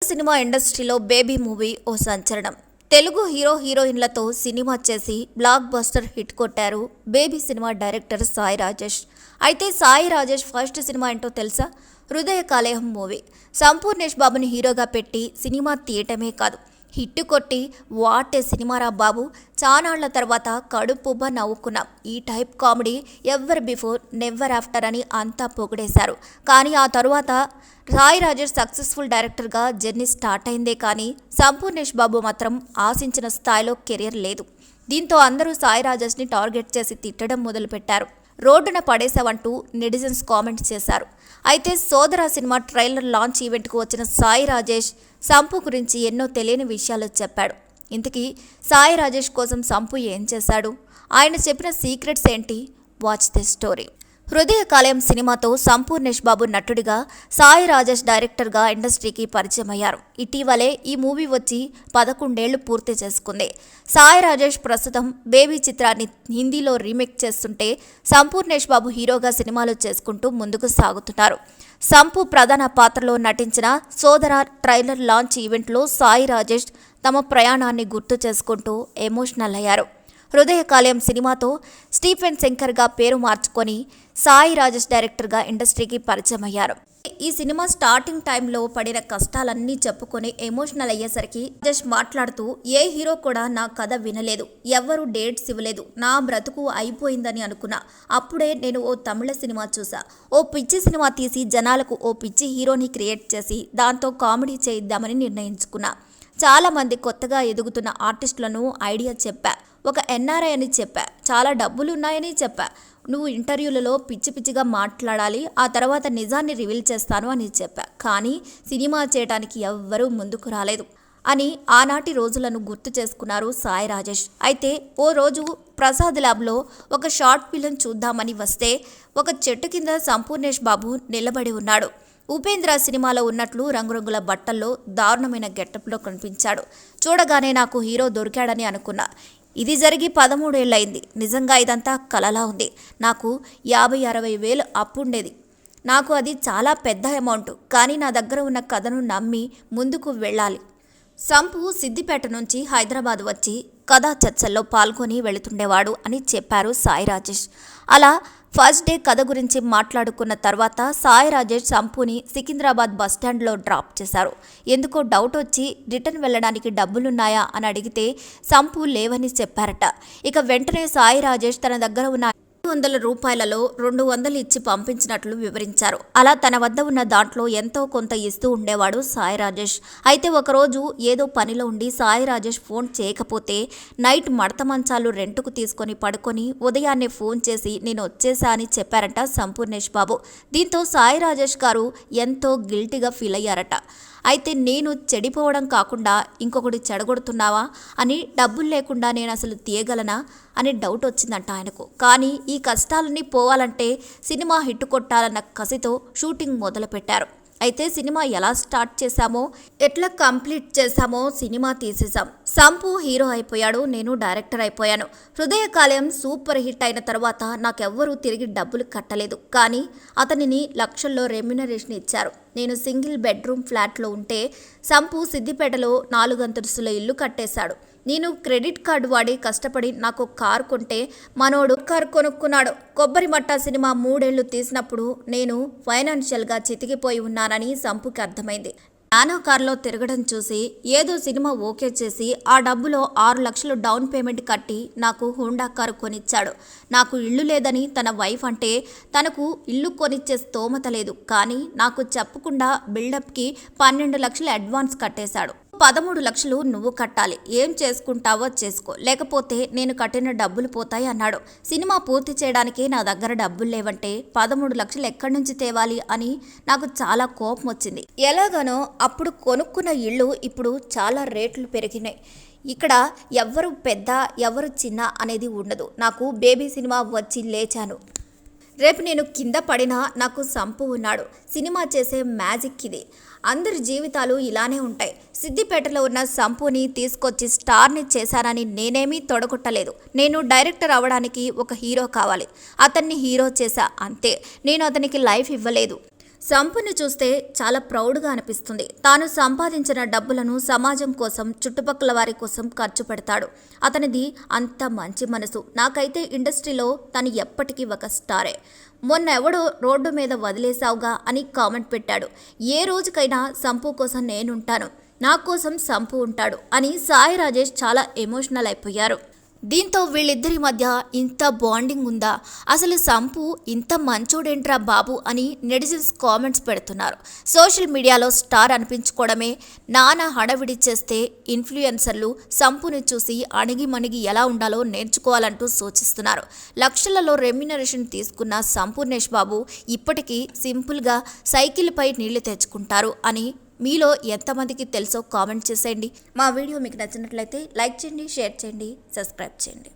Cinema ఇండస్ట్రీలో baby movie ఓ సంచలనం. Telugu hero హీరోయిన్లతో cinema చేసి బ్లాక్ బస్టర్ హిట్ కొట్టారు baby cinema director Sai Rajesh. అయితే సాయి రాజేష్ ఫస్ట్ సినిమా ఏంటో తెలుసా? హృదయ కాలేయం మూవీ. సంపూర్ణేష్ బాబుని హీరోగా పెట్టి సినిమా తీయటమే కాదు, హిట్ కొట్టి వాటే సినిమారా బాబు, చానాళ్ల తర్వాత కడుపుబ్బ నవ్వుకున్నాం. ఈ type comedy ever before never after అని అంతా పొగిడేశారు. కానీ ఆ తరువాత సాయి రాజేష్ సక్సెస్ఫుల్ డైరెక్టర్గా జర్నీ స్టార్ట్ అయిందే కానీ సంపూర్ణేష్ బాబు మాత్రం ఆశించిన స్థాయిలో కెరీర్ లేదు. దీంతో అందరూ సాయి రాజేష్ని టార్గెట్ చేసి తిట్టడం మొదలుపెట్టారు. రోడ్డున పడేశావంటూ నెటిజన్స్ కామెంట్స్ చేశారు. అయితే సోదర సినిమా ట్రైలర్ లాంచ్ ఈవెంట్కు వచ్చిన సాయి రాజేష్ సంపు గురించి ఎన్నో తెలియని విషయాలు చెప్పాడు. ఇంతకీ సాయి రాజేష్ కోసం సంపు ఏం చేశాడు? ఆయన చెప్పిన సీక్రెట్స్ ఏంటి? Watch the story. హృదయ కాలేయం సినిమాతో సంపూర్ణేష్ బాబు నటుడిగా, సాయి రాజేష్ డైరెక్టర్గా ఇండస్ట్రీకి పరిచయం అయ్యారు. ఇటీవలే ఈ మూవీ వచ్చి 11 ఏళ్లు పూర్తి చేసుకుంది. సాయి రాజేష్ ప్రస్తుతం బేబీ చిత్రాన్ని హిందీలో రీమేక్ చేస్తుంటే సంపూర్ణేష్ బాబు హీరోగా సినిమాలు చేసుకుంటూ ముందుకు సాగుతున్నారు. సంపు ప్రధాన పాత్రలో నటించిన సోదర ట్రైలర్ లాంచ్ ఈవెంట్లో సాయి రాజేష్ తమ ప్రయాణాన్ని గుర్తు చేసుకుంటూ ఎమోషనల్ అయ్యారు. హృదయ కాలేయం సినిమాతో స్టీఫెన్ శంకర్గా పేరు మార్చుకొని సాయి రాజేష్ డైరెక్టర్గా ఇండస్ట్రీకి పరిచయం అయ్యారు. ఈ సినిమా స్టార్టింగ్ టైంలో పడిన కష్టాలన్నీ చెప్పుకొని ఎమోషనల్ అయ్యేసరికి రాజేష్ మాట్లాడుతూ, ఏ హీరో కూడా నా కథ వినలేదు, ఎవ్వరూ డేట్స్ ఇవ్వలేదు, నా బ్రతుకు అయిపోయిందని అనుకున్నా. అప్పుడే నేను ఓ తమిళ సినిమా చూసా. ఓ పిచ్చి సినిమా తీసి జనాలకు ఓ పిచ్చి హీరోని క్రియేట్ చేసి దాంతో కామెడీ చేయిద్దామని నిర్ణయించుకున్నా. చాలామంది కొత్తగా ఎదుగుతున్న ఆర్టిస్టులను ఐడియా చెప్పా. ఒక ఎన్ఆర్ఐ అని చెప్పా. చాలా డబ్బులున్నాయని చెప్పా. నువ్వు ఇంటర్వ్యూలలో పిచ్చి పిచ్చిగా మాట్లాడాలి, ఆ తర్వాత నిజాన్ని రివీల్ చేస్తాను అని చెప్పా. కానీ సినిమా చేయడానికి ఎవ్వరూ ముందుకు రాలేదు అని ఆనాటి రోజులను గుర్తు చేసుకున్నారు సాయి రాజేష్. అయితే ఓ రోజు ప్రసాద్ ల్యాబ్లో ఒక షార్ట్ ఫిల్మ్ చూద్దామని వస్తే ఒక చెట్టు కింద సంపూర్ణేష్ బాబు నిలబడి ఉన్నాడు. ఉపేంద్ర సినిమాలో ఉన్నట్లు రంగురంగుల బట్టల్లో దారుణమైన గెటప్లో కనిపించాడు. చూడగానే నాకు హీరో దొరికాడని అనుకున్నా. ఇది జరిగి 13 ఏళ్ళయింది. నిజంగా ఇదంతా కలలా ఉంది. నాకు 50-60 వేలు అప్పుండేది. నాకు అది చాలా పెద్ద అమౌంట్. కానీ నా దగ్గర ఉన్న కథను నమ్మి ముందుకు వెళ్ళాలి. సంపు సిద్దిపేట నుంచి హైదరాబాద్ వచ్చి కథా చర్చల్లో పాల్గొని వెళుతుండేవాడు అని చెప్పారు సాయి రాజేష్. అలా ఫస్ట్ డే కథ గురించి మాట్లాడుకున్న తర్వాత సాయి రాజేష్ సంపుని సికింద్రాబాద్ బస్టాండ్లో డ్రాప్ చేశారు. ఎందుకో డౌట్ వచ్చి రిటర్న్ వెళ్ళడానికి డబ్బులున్నాయా అని అడిగితే సంపు లేవని చెప్పారట. ఇక వెంటనే సాయి రాజేష్ తన దగ్గర ఉన్న 500 రూపాయలలో 200 ఇచ్చి పంపించినట్లు వివరించారు. అలా తన వద్ద ఉన్న దాంట్లో ఎంతో కొంత ఇస్తూ ఉండేవాడు సాయి రాజేష్. అయితే ఒకరోజు ఏదో పనిలో ఉండి సాయి రాజేష్ ఫోన్ చేయకపోతే నైట్ మడత మంచాలు రెంటుకు తీసుకొని పడుకొని ఉదయాన్నే ఫోన్ చేసి నేను వచ్చేసా అని చెప్పారట సంపూర్ణేష్ బాబు. దీంతో సాయి రాజేష్ గారు ఎంతో గిల్టీగా ఫీల్ అయ్యారట. అయితే నేను చెడిపోవడం కాకుండా ఇంకొకటి చెడగొడుతున్నావా అని, డబ్బులు లేకుండా నేను అసలు తీయగలనా అని డౌట్ వచ్చిందంట ఆయనకు. కానీ ఈ కష్టాలన్నీ పోవాలంటే సినిమా హిట్ కొట్టాలన్న కసితో షూటింగ్ మొదలుపెట్టారు. అయితే సినిమా ఎలా స్టార్ట్ చేశామో, ఎట్లా కంప్లీట్ చేశామో సినిమా తీసేశాం. సంపు హీరో అయిపోయాడు, నేను డైరెక్టర్ అయిపోయాను. హృదయ కాలేయం సూపర్ హిట్ అయిన తర్వాత నాకెవ్వరూ తిరిగి డబ్బులు కట్టలేదు. కానీ అతనిని లక్షల్లో రెమ్యునరేషన్ ఇచ్చారు. నేను సింగిల్ బెడ్రూమ్ ఫ్లాట్లో ఉంటే సంపు సిద్దిపేటలో 4 అంతస్తుల ఇల్లు కట్టేశాడు. నేను క్రెడిట్ కార్డు వాడి కష్టపడి నాకు కారు కొంటే మనోడు కారు కొనుక్కున్నాడు. కొబ్బరి మట్టా సినిమా 3 ఏళ్లు తీసినప్పుడు నేను ఫైనాన్షియల్గా చితికిపోయి ఉన్నానని సంపుకి అర్థమైంది. నానో కారులో తిరగడం చూసి ఏదో సినిమా ఓకే చేసి ఆ డబ్బులో 6 లక్షలు డౌన్ పేమెంట్ కట్టి నాకు హోండా కారు కొనిచ్చాడు. నాకు ఇల్లు లేదని తన వైఫ్ అంటే తనకు ఇల్లు కొనిచ్చే స్తోమత లేదు. కానీ నాకు చెప్పకుండా బిల్డప్కి 12 లక్షలు అడ్వాన్స్ కట్టేశాడు. 13 లక్షలు నువ్వు కట్టాలి, ఏం చేసుకుంటావో చేసుకో, లేకపోతే నేను కట్టిన డబ్బులు పోతాయి అన్నాడు. సినిమా పూర్తి చేయడానికి నా దగ్గర డబ్బులు లేవంటే 13 లక్షలు ఎక్కడి నుంచి తేవాలి అని నాకు చాలా కోపం వచ్చింది. ఎలాగనో అప్పుడు కొనుక్కున్న ఇళ్ళు ఇప్పుడు చాలా రేట్లు పెరిగినాయి. ఇక్కడ ఎవరు పెద్ద ఎవరు చిన్న అనేది ఉండదు. నాకు బేబీ సినిమా వచ్చి లేచాను. రేపు నేను కింద పడినా నాకు సంపు ఉన్నాడు. సినిమా చేసే మ్యాజిక్ ఇది. అందరి జీవితాలు ఇలానే ఉంటాయి. సిద్దిపేటలో ఉన్న సంపుని తీసుకొచ్చి స్టార్ని చేశానని నేనేమీ తొడగొట్టలేదు. నేను డైరెక్టర్ అవ్వడానికి ఒక హీరో కావాలి, అతన్ని హీరో చేశా అంతే. నేను అతనికి లైఫ్ ఇవ్వలేదు. సంపుని చూస్తే చాలా ప్రౌడ్గా అనిపిస్తుంది. తాను సంపాదించిన డబ్బులను సమాజం కోసం, చుట్టుపక్కల వారి కోసం ఖర్చు పెడతాడు. అతనిది అంత మంచి మనసు. నాకైతే ఇండస్ట్రీలో తను ఎప్పటికీ ఒక స్టారే. మొన్న ఎవడో రోడ్డు మీద వదిలేసావుగా అని కామెంట్ పెట్టాడు. ఏ రోజుకైనా సంపు కోసం నేనుంటాను, నా కోసం సంపు ఉంటాడు అని సాయి రాజేష్ చాలా ఎమోషనల్ అయిపోయారు. దీంతో వీళ్ళిద్దరి మధ్య ఇంత బాండింగ్ ఉందా, అసలు సంపు ఇంత మంచోడేంట్రా బాబు అని నెటిజన్స్ కామెంట్స్ పెడుతున్నారు. సోషల్ మీడియాలో స్టార్ అనిపించుకోవడమే నానా హడావిడి చేస్తే ఇన్ఫ్లుయెన్సర్లు సంపుని చూసి అణిగిమణిగి ఎలా ఉండాలో నేర్చుకోవాలంటూ సూచిస్తున్నారు. లక్షలలో రెమ్యునరేషన్ తీసుకున్న సంపూర్ణేష్ బాబు ఇప్పటికీ సింపుల్గా సైకిల్పై నీళ్లు తెచ్చుకుంటారు అని మీలో ఎంతమందికి తెలుసో కామెంట్ చేసేయండి. మా వీడియో మీకు నచ్చినట్లయితే లైక్ చేయండి, షేర్ చేయండి, సబ్స్క్రైబ్ చేయండి.